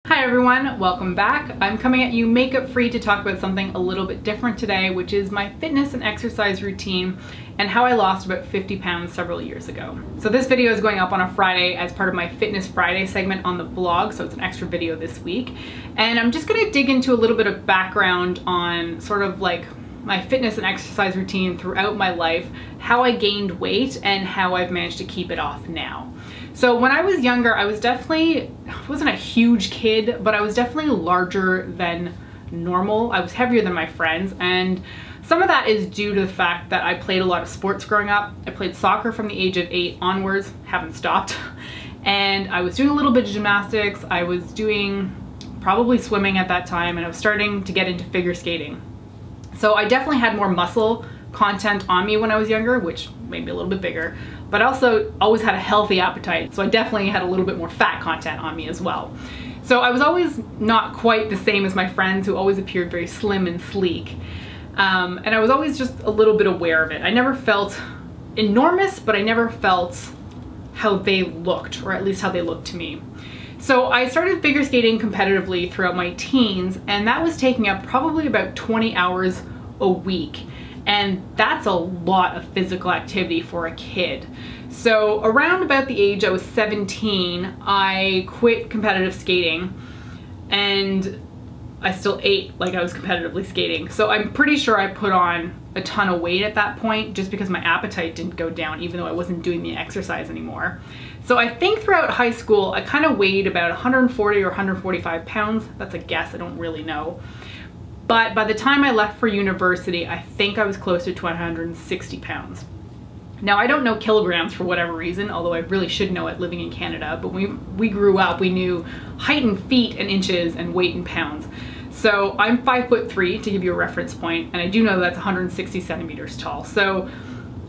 Hi everyone, welcome back. I'm coming at you makeup free to talk about something a little bit different today, which is my fitness and exercise routine and how I lost about 50 pounds several years ago. So this video is going up on a Friday as part of my Fitness Friday segment on the blog, so it's an extra video this week. And I'm just gonna dig into a little bit of background on sort of like my fitness and exercise routine throughout my life, how I gained weight, and how I've managed to keep it off now. So when I was younger, I wasn't a huge kid, but I was definitely larger than normal. I was heavier than my friends, and some of that is due to the fact that I played a lot of sports growing up. I played soccer from the age of 8 onwards, haven't stopped. And I was doing a little bit of gymnastics. I was doing probably swimming at that time, and I was starting to get into figure skating. So I definitely had more muscle content on me when I was younger, which made me a little bit bigger, but I also always had a healthy appetite. So I definitely had a little bit more fat content on me as well. So I was always not quite the same as my friends who always appeared very slim and sleek. And I was always just a little bit aware of it. I never felt enormous, but I never felt how they looked, or at least how they looked to me. So I started figure skating competitively throughout my teens, and that was taking up probably about 20 hours a week. And that's a lot of physical activity for a kid. So around about the age I was 17, I quit competitive skating, and I still ate like I was competitively skating. So I'm pretty sure I put on a ton of weight at that point just because my appetite didn't go down even though I wasn't doing the exercise anymore. So I think throughout high school, I kind of weighed about 140 or 145 pounds. That's a guess, I don't really know. But by the time I left for university, I think I was closer to 160 pounds. Now, I don't know kilograms for whatever reason, although I really should know it living in Canada, but when we grew up, we knew height in feet and inches and weight in pounds. So I'm 5'3" to give you a reference point, and I do know that's 160 centimeters tall. So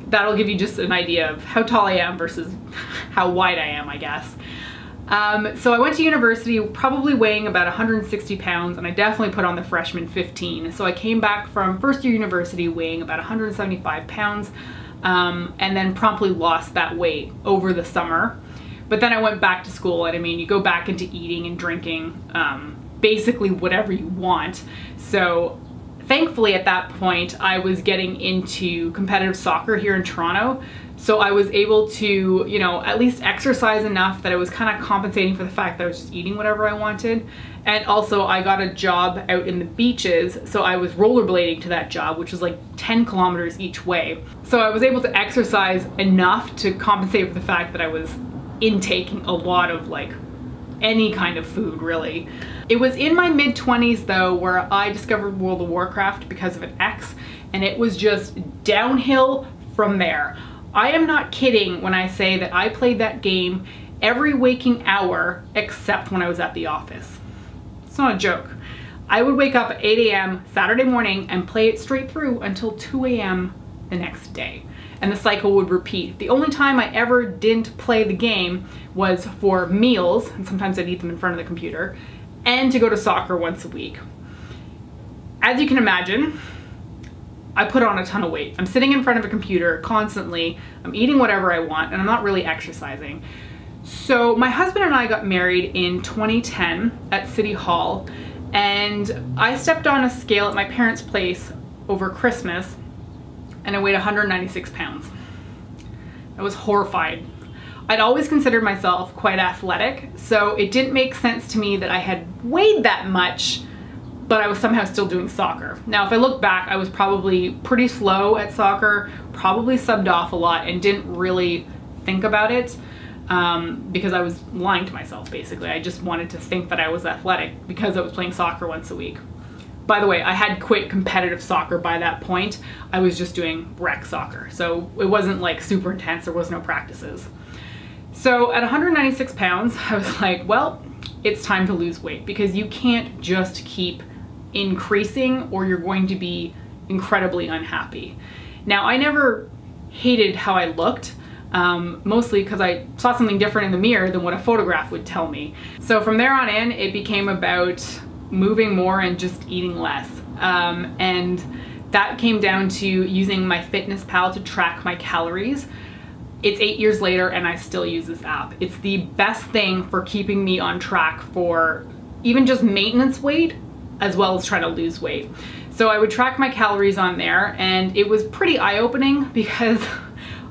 that'll give you just an idea of how tall I am versus how wide I am, I guess. So I went to university probably weighing about 160 pounds, and I definitely put on the freshman 15. So I came back from first year university weighing about 175 pounds, and then promptly lost that weight over the summer. But then I went back to school, and I mean, you go back into eating and drinking, basically whatever you want. So thankfully at that point, I was getting into competitive soccer here in Toronto. So I was able to, you know, at least exercise enough that I was kind of compensating for the fact that I was just eating whatever I wanted. And also I got a job out in the beaches, so I was rollerblading to that job, which was like 10 kilometers each way. So I was able to exercise enough to compensate for the fact that I was intaking a lot of like any kind of food, really. It was in my mid-20s though where I discovered World of Warcraft because of an ex, and it was just downhill from there. I am not kidding when I say that I played that game every waking hour except when I was at the office. It's not a joke. I would wake up at 8 a.m. Saturday morning and play it straight through until 2 a.m. the next day. And the cycle would repeat. The only time I ever didn't play the game was for meals, and sometimes I'd eat them in front of the computer, and to go to soccer once a week. As you can imagine, I put on a ton of weight. I'm sitting in front of a computer constantly, I'm eating whatever I want, and I'm not really exercising. So my husband and I got married in 2010 at City Hall, and I stepped on a scale at my parents' place over Christmas, and I weighed 196 pounds. I was horrified. I'd always considered myself quite athletic, so it didn't make sense to me that I had weighed that much, but I was somehow still doing soccer. Now, if I look back, I was probably pretty slow at soccer, probably subbed off a lot, and didn't really think about it because I was lying to myself, basically. I just wanted to think that I was athletic because I was playing soccer once a week. By the way, I had quit competitive soccer by that point. I was just doing rec soccer, so it wasn't like super intense, there was no practices. So at 196 pounds, I was like, well, it's time to lose weight because you can't just keep increasing or you're going to be incredibly unhappy. Now, I never hated how I looked, mostly because I saw something different in the mirror than what a photograph would tell me. So from there on in, it became about moving more and just eating less. And that came down to using my MyFitnessPal to track my calories. It's 8 years later and I still use this app. It's the best thing for keeping me on track for even just maintenance weight as well as trying to lose weight. So I would track my calories on there, and it was pretty eye-opening because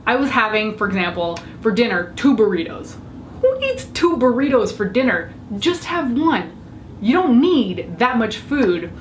I was having, for example, for dinner, 2 burritos. Who eats 2 burritos for dinner? Just have one. You don't need that much food.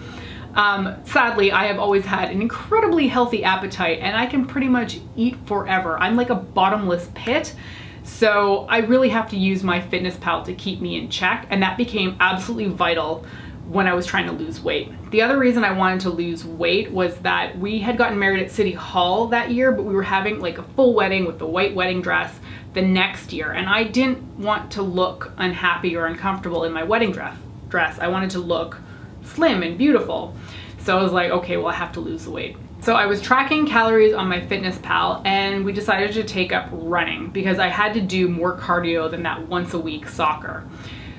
Sadly, I have always had an incredibly healthy appetite, and I can pretty much eat forever. I'm like a bottomless pit. So I really have to use MyFitnessPal to keep me in check, and that became absolutely vital when I was trying to lose weight. The other reason I wanted to lose weight was that we had gotten married at City Hall that year, but we were having like a full wedding with the white wedding dress the next year, and I didn't want to look unhappy or uncomfortable in my wedding dress. I wanted to look slim and beautiful. So I was like, okay, well, I have to lose the weight. So I was tracking calories on MyFitnessPal, and we decided to take up running because I had to do more cardio than that once a week soccer.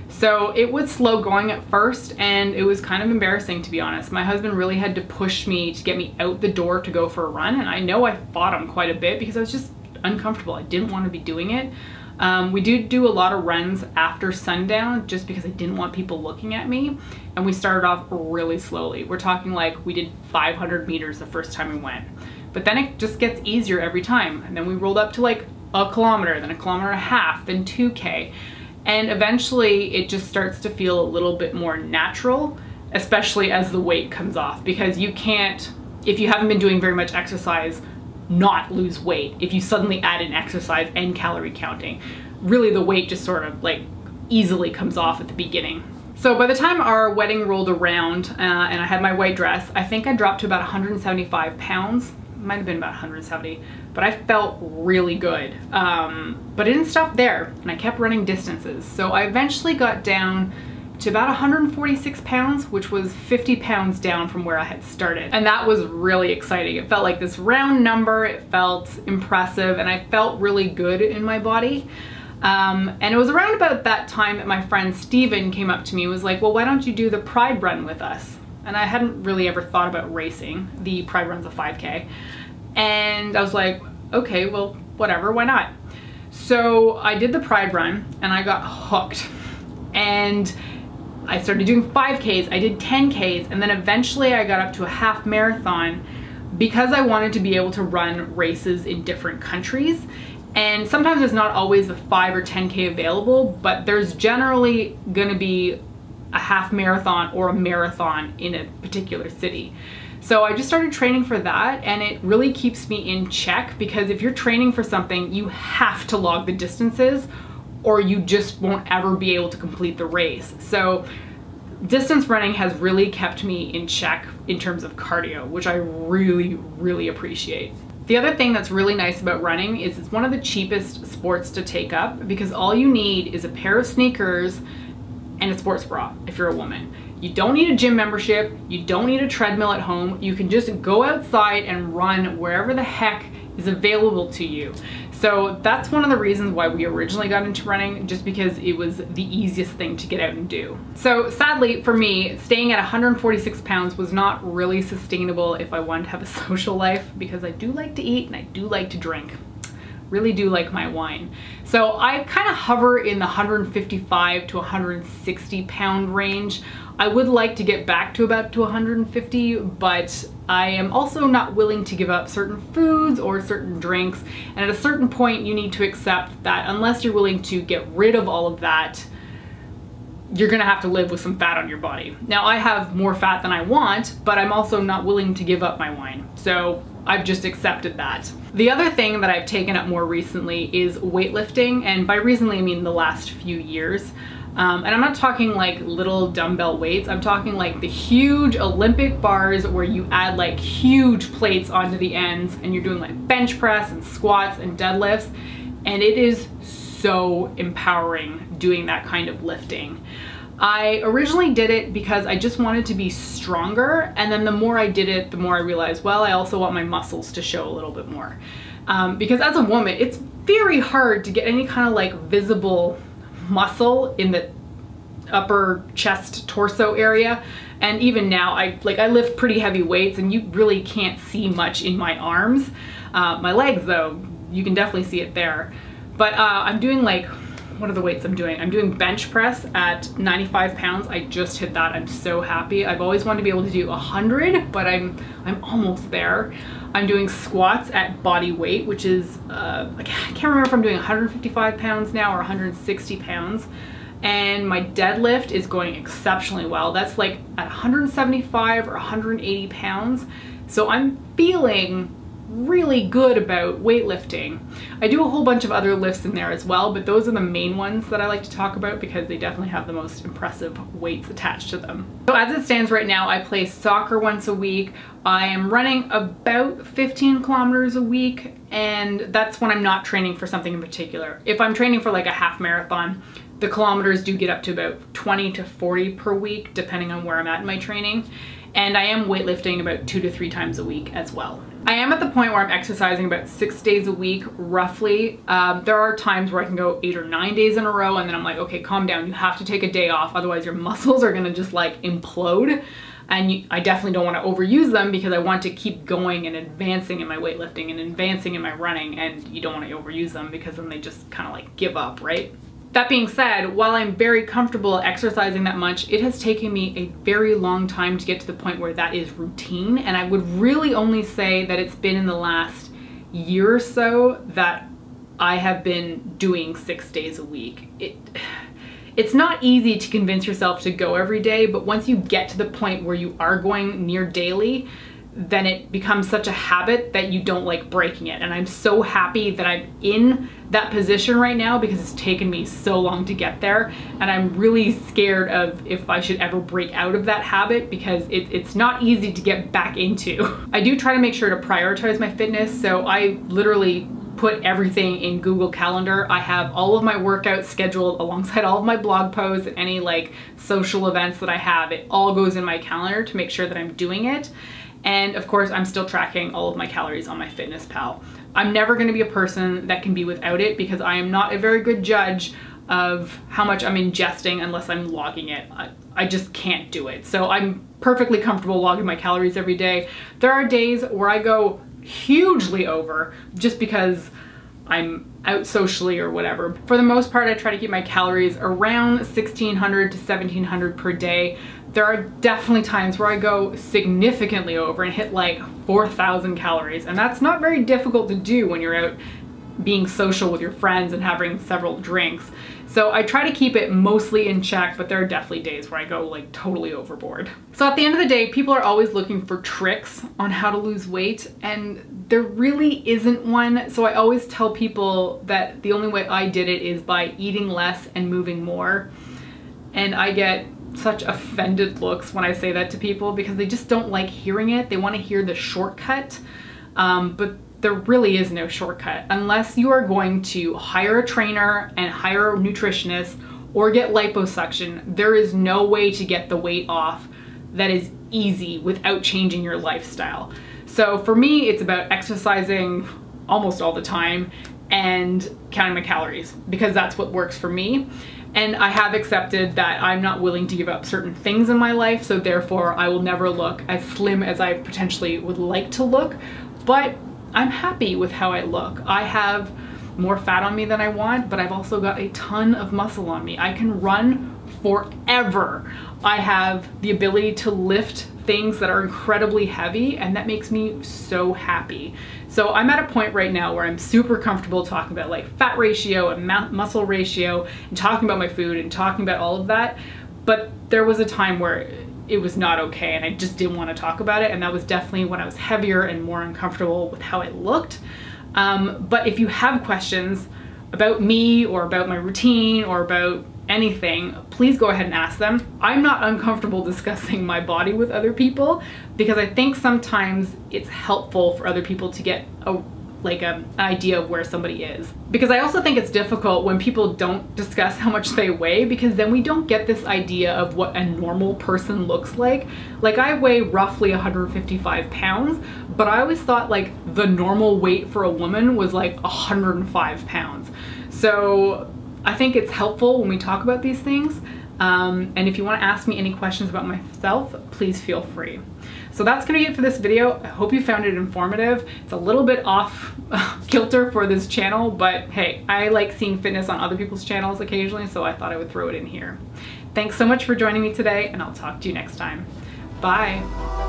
So it was slow going at first, and it was kind of embarrassing, to be honest. My husband really had to push me to get me out the door to go for a run, and I know I fought him quite a bit because I was just uncomfortable. I didn't want to be doing it. We did do a lot of runs after sundown just because I didn't want people looking at me, and we started off really slowly. We're talking like we did 500 meters the first time we went, but then it just gets easier every time, and then we rolled up to like a kilometer, then a kilometer and a half, then 2K, and eventually it just starts to feel a little bit more natural, especially as the weight comes off, because you can't, if you haven't been doing very much exercise, not lose weight if you suddenly add in exercise and calorie counting. Really, the weight just sort of like easily comes off at the beginning. So by the time our wedding rolled around and I had my white dress, I think I dropped to about 175 pounds. Might have been about 170, but I felt really good. But it didn't stop there, and I kept running distances. So I eventually got down to about 146 pounds, which was 50 pounds down from where I had started. And that was really exciting. It felt like this round number, it felt impressive, and I felt really good in my body. And it was around about that time that my friend Steven came up to me and was like, well, why don't you do the Pride run with us? And I hadn't really ever thought about racing. The Pride run's a 5K. And I was like, okay, well, whatever, why not? So I did the Pride run, and I got hooked. And I started doing 5Ks, I did 10Ks, and then eventually I got up to a half marathon because I wanted to be able to run races in different countries. And sometimes there's not always a 5 or 10K available, but there's generally gonna be a half marathon or a marathon in a particular city. So I just started training for that, and it really keeps me in check, because if you're training for something, you have to log the distances or you just won't ever be able to complete the race. So distance running has really kept me in check in terms of cardio, which I really, really appreciate. The other thing that's really nice about running is it's one of the cheapest sports to take up, because all you need is a pair of sneakers and a sports bra if you're a woman. You don't need a gym membership, you don't need a treadmill at home, you can just go outside and run wherever the heck is available to you. So that's one of the reasons why we originally got into running, just because it was the easiest thing to get out and do. So sadly for me, staying at 146 pounds was not really sustainable if I wanted to have a social life, because I do like to eat and I do like to drink. Really do like my wine. So I kind of hover in the 155 to 160 pound range. I would like to get back to about 150, but I am also not willing to give up certain foods or certain drinks. And at a certain point, you need to accept that unless you're willing to get rid of all of that, you're gonna have to live with some fat on your body. Now, I have more fat than I want, but I'm also not willing to give up my wine. So I've just accepted that. The other thing that I've taken up more recently is weightlifting, and by recently I mean the last few years. And I'm not talking like little dumbbell weights, I'm talking like the huge Olympic bars where you add like huge plates onto the ends and you're doing like bench press and squats and deadlifts, and it is so empowering doing that kind of lifting. I originally did it because I just wanted to be stronger, and then the more I did it, the more I realized, well, I also want my muscles to show a little bit more. Because as a woman, it's very hard to get any kind of like visible muscle in the upper chest torso area. And even now I lift pretty heavy weights and you really can't see much in my arms. My legs though, you can definitely see it there. But I'm doing like what are the weights I'm doing? I'm doing bench press at 95 pounds. I just hit that. I'm so happy. I've always wanted to be able to do 100, but I'm almost there. I'm doing squats at body weight, which is, I can't remember if I'm doing 155 pounds now or 160 pounds. And my deadlift is going exceptionally well. That's like at 175 or 180 pounds. So I'm feeling really good about weightlifting. I do a whole bunch of other lifts in there as well, but those are the main ones that I like to talk about because they definitely have the most impressive weights attached to them. So as it stands right now, I play soccer once a week. I am running about 15 kilometers a week, and that's when I'm not training for something in particular. If I'm training for like a half marathon, the kilometers do get up to about 20 to 40 per week, depending on where I'm at in my training. And I am weightlifting about 2 to 3 times a week as well. I am at the point where I'm exercising about 6 days a week, roughly. There are times where I can go 8 or 9 days in a row, and then I'm like, okay, calm down. You have to take a day off. Otherwise your muscles are gonna just like implode. And I definitely don't want to overuse them because I want to keep going and advancing in my weightlifting and advancing in my running, and you don't want to overuse them because then they just kind of like give up, right? That being said, while I'm very comfortable exercising that much, it has taken me a very long time to get to the point where that is routine. And I would really only say that it's been in the last year or so that I have been doing 6 days a week. It's not easy to convince yourself to go every day, but once you get to the point where you are going near daily, then it becomes such a habit that you don't like breaking it. And I'm so happy that I'm in that position right now because it's taken me so long to get there. And I'm really scared of if I should ever break out of that habit because it's not easy to get back into. I do try to make sure to prioritize my fitness. So I literally put everything in Google Calendar. I have all of my workouts scheduled alongside all of my blog posts and any like social events that I have. It all goes in my calendar to make sure that I'm doing it. And of course, I'm still tracking all of my calories on my MyFitnessPal. I'm never going to be a person that can be without it because I am not a very good judge of how much I'm ingesting unless I'm logging it. I just can't do it. So I'm perfectly comfortable logging my calories every day. There are days where I go hugely over just because I'm out socially or whatever. For the most part, I try to keep my calories around 1,600 to 1,700 per day. There are definitely times where I go significantly over and hit like 4,000 calories, and that's not very difficult to do when you're out being social with your friends and having several drinks. So I try to keep it mostly in check, but there are definitely days where I go like totally overboard. So at the end of the day, people are always looking for tricks on how to lose weight, and there really isn't one. So I always tell people that the only way I did it is by eating less and moving more. And I get such offended looks when I say that to people because they just don't like hearing it. They want to hear the shortcut, but there really is no shortcut unless you are going to hire a trainer and hire a nutritionist or get liposuction. There is no way to get the weight off that is easy without changing your lifestyle. So for me, it's about exercising almost all the time and counting my calories because that's what works for me. And I have accepted that I'm not willing to give up certain things in my life, so therefore I will never look as slim as I potentially would like to look, but I'm happy with how I look. I have more fat on me than I want, but I've also got a ton of muscle on me. I can run forever. I have the ability to lift things that are incredibly heavy, and that makes me so happy. So I'm at a point right now where I'm super comfortable talking about like fat ratio and muscle ratio and talking about my food and talking about all of that. But there was a time where it was not okay and I just didn't want to talk about it. And that was definitely when I was heavier and more uncomfortable with how I looked. But if you have questions about me or about my routine or about anything, please go ahead and ask them. I'm not uncomfortable discussing my body with other people because I think sometimes it's helpful for other people to get an idea of where somebody is. Because I also think it's difficult when people don't discuss how much they weigh because then we don't get this idea of what a normal person looks like. Like I weigh roughly 155 pounds, but I always thought like the normal weight for a woman was like 105 pounds. So I think it's helpful when we talk about these things And if you want to ask me any questions about myself, please feel free. So that's going to be it for this video. I hope you found it informative. It's a little bit off kilter for this channel, but hey, I like seeing fitness on other people's channels occasionally, so I thought I would throw it in here. Thanks so much for joining me today, and I'll talk to you next time. Bye.